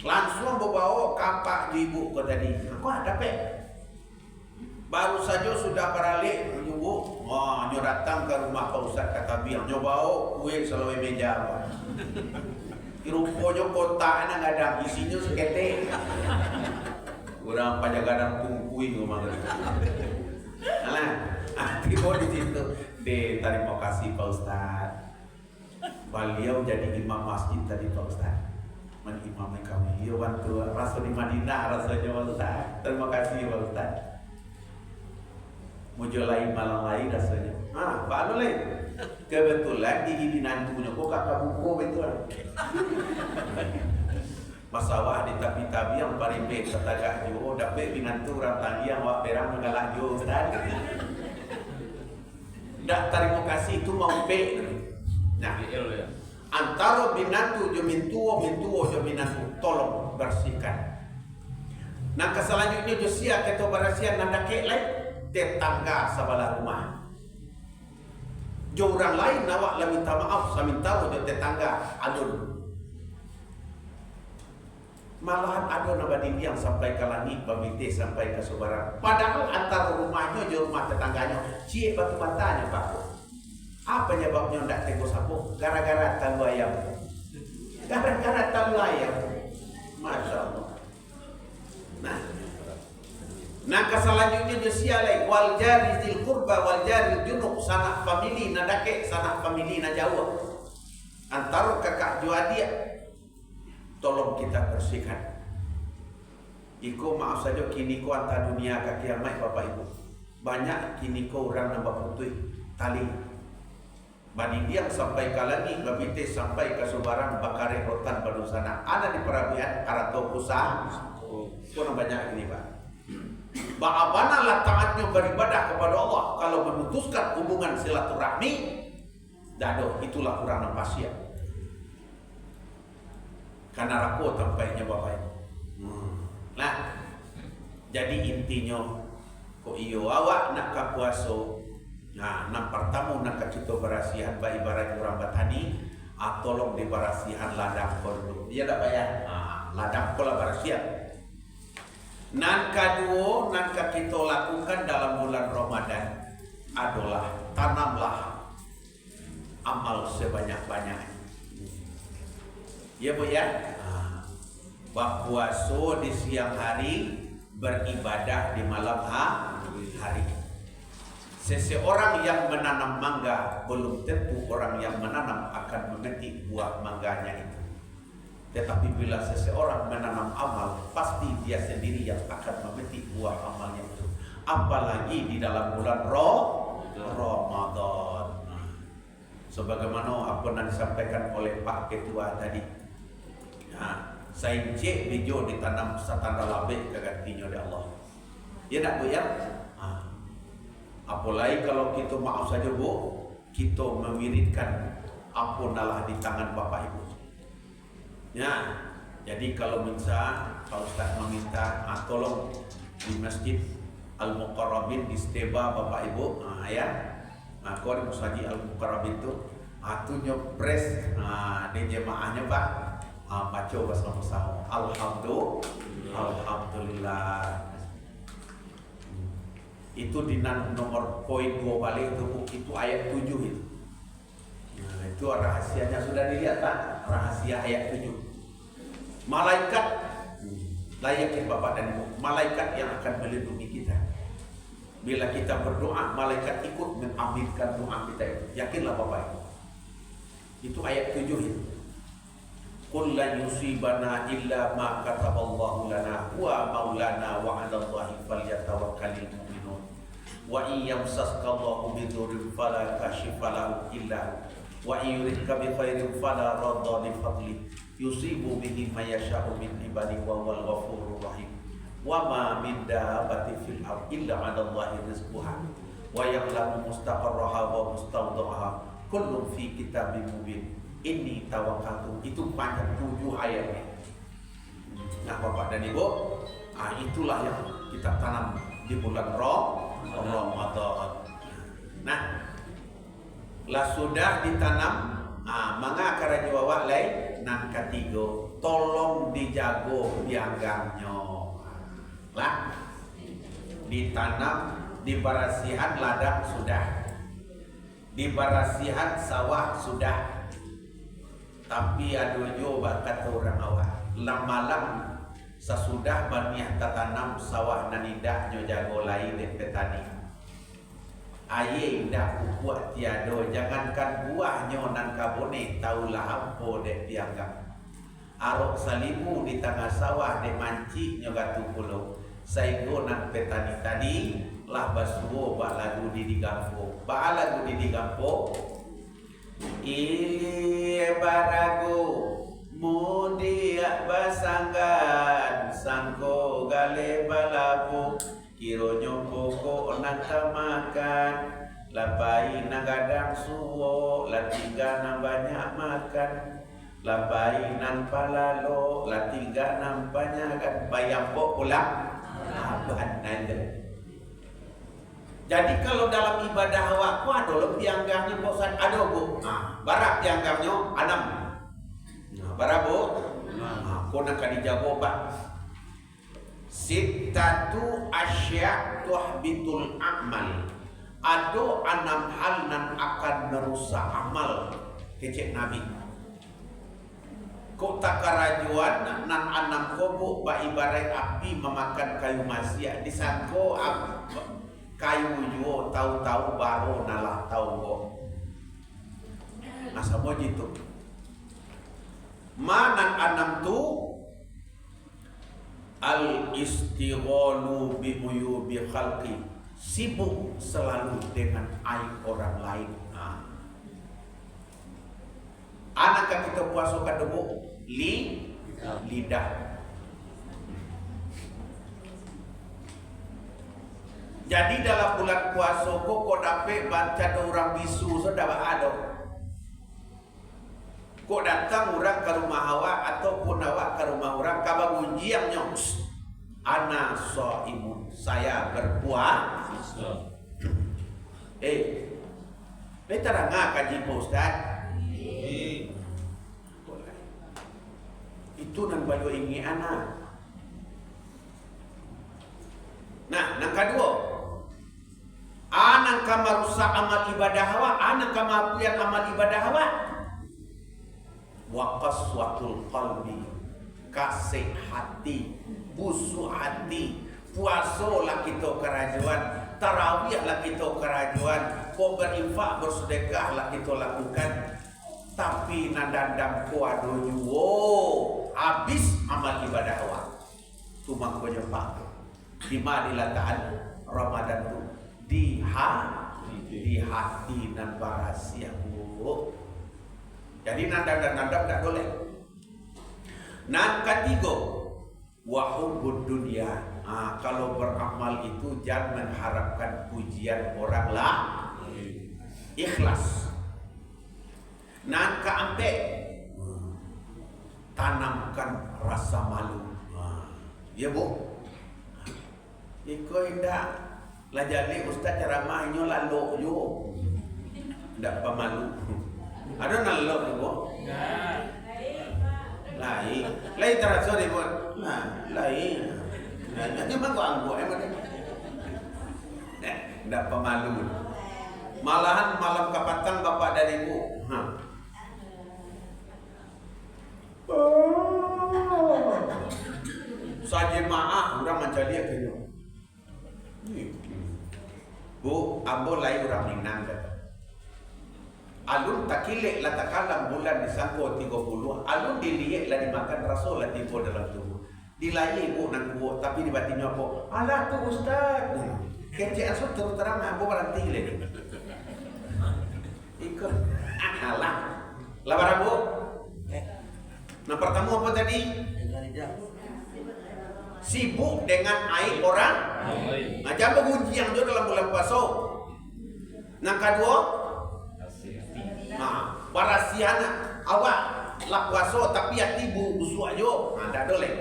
Langsung bawa kapak ibu ke tadi. Aku ada pe. Baru saja sudah beralik ibu. Nyo datang ke rumah Pak Ustadz kata biang. Nyo bawa kue selalu meja. Rupanya kotaknya nggak ada isinya sekete. Kurang pajagadang tungkui ngomong. Nah, tiba di situ. Terima kasih Pak Ustadz. Beliau jadi imam masjid tadi Pak Ustadz. Menimami kami, ya bantu rasa di Madinah rasanya Pak Ustaz. Terima kasih Pak Ustaz. Muncul lain malam lain rasanya. Pak Anu lain. Kebetulan gigi binantunya kok kakak buku betul. Masalah di tabi-tabi yang parimpe kata jo, dapat binantu rantangi yang wak perang mengalah jo Ustaz. Dak terima kasih itu mau pe. Nah, antara binantu jo mintuo jo binantu tolong bersihkan. Nah keselanjutnya jo sia keto barasian nanda kek lain tetangga sebelah rumah. Jo orang lain nawak lah minta maaf saminta jo tetangga adun. Malahan ada nabadi yang sampai ke langit pamite sampai ke Subarang. Padahal antara rumahnya jo rumah tetangganya cie batu-batanya Pak. Apa penyebabnya tidak tegur sapu? Gara-gara talu ayam. Gara-gara talu ayam. Masya Allah. Nah keselanjutnya dia lagi wal jari zil qurba wal jari junub sanak famili nadake sanak famili na jauh. Antara kakak jua dia. Tolong kita bersihkan. Iko maaf saja kini ko antar dunia ke kiamat Bapak Ibu. Banyak kini ko orang nambah putih tali. Bani dia sampai ke langit, babite sampai ke Subarang, bakare rotan baru sana. Ada di perabian, arato pusat. Kurang banyak ini Pak. Bagaimana lah taatnya beribadah kepada Allah kalau memutuskan hubungan silaturahmi? Dado, itulah kurang nampasia. Karena rapuh tampaknya Bapak Ibu. Nah, jadi intinya, kok iyo awak nak kapuaso. Nah, pertama nak kita berasihan baik ibarat orang Batani, tolong di berasihan ladang kordo. Dia tak bayar. Ladang pola berasihan. Nan kedua, nak kita lakukan dalam bulan Ramadan adalah tanamlah amal sebanyak-banyaknya. Ya Bu ya. Puasa di siang hari, beribadah di malam hari. Seseorang yang menanam mangga belum tentu orang yang menanam akan memetik buah mangganya itu. Tetapi bila seseorang menanam amal, pasti dia sendiri yang akan memetik buah amalnya itu. Apalagi di dalam bulan Ramadan. Sebagaimana apa yang disampaikan oleh Pak Ketua tadi. Saya cek bijo ditanam satanda labeh kegantinya oleh Allah. Ya tak Bu ya? Apalagi kalau kita maaf saja Bu, kita mewiridkan ampunalah di tangan Bapak Ibu. Ya, Jadi kalau minta, Pak Ustaz meminta tolong di Masjid Al-Muqarrabin di Steba Bapak Ibu, ya. Kau di Musajid Al-Muqarrabin itu nyopres di jemaahnya Pak. Baca bersama-sama. Alhamdulillah. Itu di nomor poin 2 balik itu ayat 7 itu. Nah, itu rahasianya sudah dilihat Pak, rahasia ayat 7. Malaikat, layakin Bapak dan Ibu, malaikat yang akan melindungi kita. Bila kita berdoa, malaikat ikut mengaminkan doa kita itu. Yakinlah Bapak Ibu. Itu ayat 7 itu. Qul lan yusibana illa ma kataballahu lana wa maulana wa 'alallahi falyatawakkalul mu'minun. Wa in yamsaska Allahu bidurrin fala kashifa lahu illa wa in yuridka bi khairin fala radda li fadli yusibu bihi may yasha'u min ibadihi wa huwal ghafurur rahim. Wa ma min dabbatin fil ardi illa 'alallahi rizquha wa ya'lamu mustaqarraha wa mustawda'aha kullun fi kitabim mubin. Ini tawakkaltu, itu panjang 7 ayatnya. Nah Bapak dan Ibu, itulah yang kita tanam di bulan Ramadan. Nah, lah sudah ditanam, maka karajawa lain nan ketiga, tolong dijago bianggamnya. Lah, ditanam, dibarasihan ladang sudah, dibarasihan sawah sudah. Tapi ada juga kata orang awak, malam sesudah baniah tertanam sawah nanidah nyo jago lain dek petani. Aye dah buat tiado, jangankan buahnya nan kabone taulah hampo dek pianggap. Arok salimu di tengah sawah dek manci nyo gatu pulau. Saigo nan petani tadi lah basuo bak lagu di digampo. Bak lagu di digampo. Barago mudiak basanggan sangko gale balapu kironyo pokok nangka makan lapai nagadang suwo latiga na banyak makan lapai nan palalo latiga na banyak kan bayang pulang aban nanda. Jadi kalau dalam ibadah awakku ada lebih pianggangnya bosan ada Bu. Barak pianggangnya 6. Barak Bu. Kau nak dijago Pak. Sittatu asya' tuhbitul amal. Ada 6 hal nan akan merusak amal kecek Nabi. Kau tak kerajuan nan 6 kobo ba ibarat api memakan kayu masia disangko kayu juo tahu-tahu baru nalah tahu kok. Masa mau gitu. Manan 6 tu al istighalu bi uyubi khalqi, sibuk selalu dengan aib orang lain. Anak kita puasa kadebo lidah. Jadi dalam bulan puasa kok dapat baca orang bisu sudah ada. Kok datang orang ke rumah awak ataupun awak ke rumah orang kabang ujian nyos. Ana shaimun, saya berpuasa. Terang kaji Pak Ustaz. Itu nan balu ingi anak. Nah, yang kedua, anak kama rusak amal ibadah hawa, anak kama puyan amal ibadah hawa. Wa qaswatul qalbi, kasih hati, busuk hati. Puasa lah kita kerajuan, tarawih lah kita kerajuan, kau berinfak bersedekah lah kita lakukan. Tapi nandandam ko ado juo, habis amal ibadah hawa. Cuma kau jumpa di madilataan Ramadan itu di hati dan barasia Bu. Jadi nandam tak boleh. Nan ketiga wahubud dunia. Kalau beramal itu jangan mengharapkan pujian orang lah. Ikhlas. Nan keempat tanamkan rasa malu. Ya Bu. Iko indah lah jadi ustaz ceramahnya lalu yo. Ndak pemalu. Ada nalo Bu? Lain. Lain terasa dia buat. Lain. Nanti mah gua anggo emang. Ndak pemalu. Malahan malam kapatang bapak dan ibu. Saja maaf orang macam dia kena. Bu, ambo lain orang Minang kata. Alun takilek lah takalam bulan disangko 30. Alun dilihat lah dimakan rasul lah tiba dalam tubuh. Dilayai bu nak bu, tapi di batinnya apa? Alah tu ustaz. Kecik asal terus terang ambo berhenti lagi. Ikut. Alah. Labar bu. Nah pertama apa tadi? Sibuk dengan aib orang. Nah jangan menguji yang juga dalam bulan puasa. Nah kedua, barasiana awak lah puasa tapi hati busuk aja. Nah tak boleh.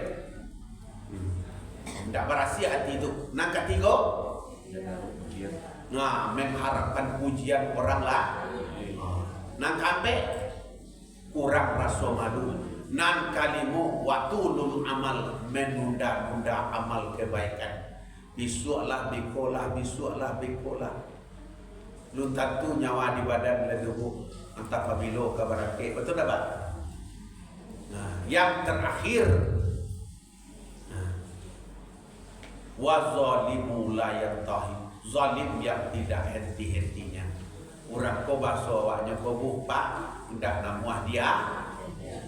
Tak berasia hati itu. Nah ketiga, mengharapkan pujian orang lah. Nah keempat, kurang rasa malu. Nan kalimu watulul amal, menunda-nunda amal kebaikan. Bisuaklah bikolah, bisuaklah bikolah. Lu tentu nyawa di badan leduhu antara pabilo kabarake. Betul tak Pak? Nah, yang terakhir, wazalimu la yantahi, zalim yang tidak henti-hentinya. Orang kau baso awaknya kau buka, udah namuah dia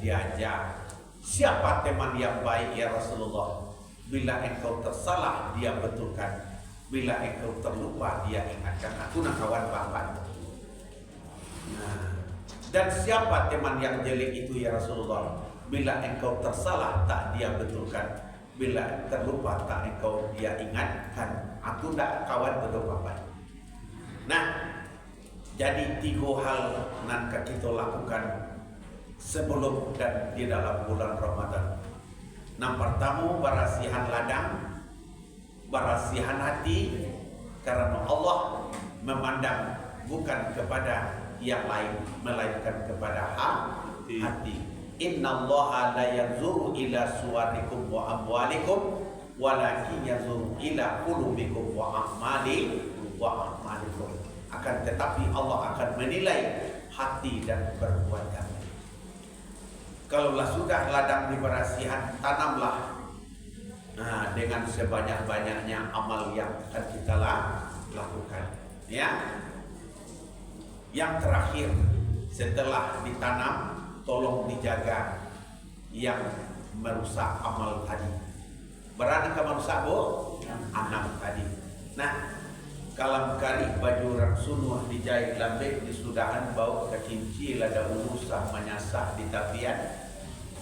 diajar. Siapa teman yang baik ya Rasulullah? Bila engkau tersalah dia betulkan, bila engkau terlupa dia ingatkan. Aku nak kawan bapak. Dan siapa teman yang jelek itu ya Rasulullah? Bila engkau tersalah tak dia betulkan, bila terlupa tak engkau dia ingatkan. Aku nak kawan betul bapak. Nah, jadi 3 hal yang kita lakukan sebelum dan di dalam bulan Ramadan. Yang pertama, berasihan ladang, berasihan hati, karena Allah memandang bukan kepada yang lain, melainkan kepada hati. Innallaha la yanzuru ila suwarikum wa amwalikum, walakin yanzuru ila qulubikum wa a'malikum. Akan tetapi Allah akan menilai hati dan perbuatan. Kalaulah sudah ladang diberasihan, tanamlah dengan sebanyak-banyaknya amal yang akan kita lakukan. Ya. Yang terakhir, setelah ditanam, tolong dijaga yang merusak amal tadi. Berani merusak bu? Anak tadi. Nah, kalam kali baju orang sunuh dijahit lambek disudahan bau kecinci lada urusah menyasah di tapian.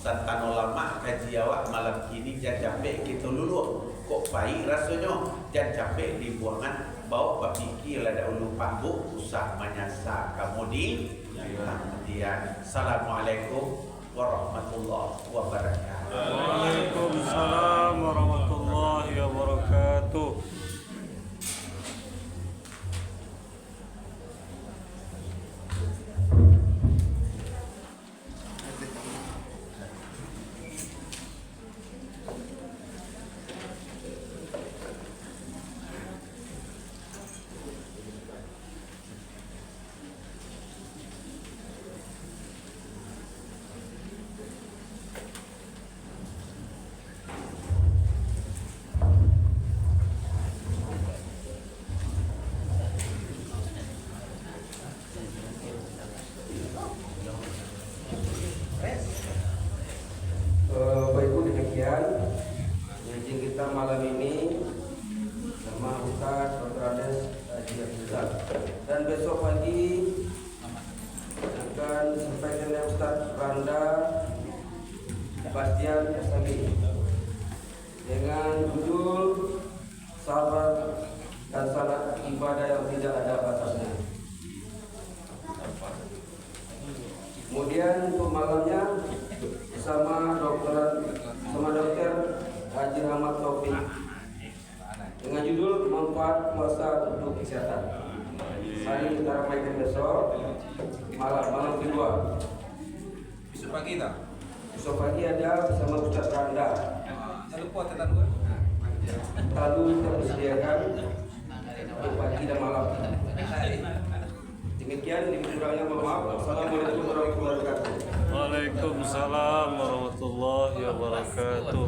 Santan ulama kaji awak malam kini jangan capek kita lulu kok pahit rasanya, jangan capek di buangan bau papiki lada ulu pambuk usah menyasar kamu di kemudian. Assalamualaikum warahmatullahi wabarakatuh. Waalaikumsalam warahmatullahi wabarakatuh. Bapak Ibu, demikian ngaji kita malam ini sama Ustaz Dr. Ades Haji Abdullah. Dan besok pagi akan disampaikan oleh Ustaz Randa Bastian SMI dengan judul Sabar dan Salat Ibadah yang Tidak Ada Batasnya. Kemudian untuk malamnya bersama dengan judul manfaat puasa untuk kesehatan. Hari kita ramaikan besok malam kedua. Besok pagi tak? Besok pagi ada bersama Ustaz Randa. Jangan lupa tentang gue. Lalu kita persediakan untuk pagi dan malam. Demikian, kurangnya mohon maaf. Assalamualaikum warahmatullahi wabarakatuh. Waalaikumsalam warahmatullahi wabarakatuh.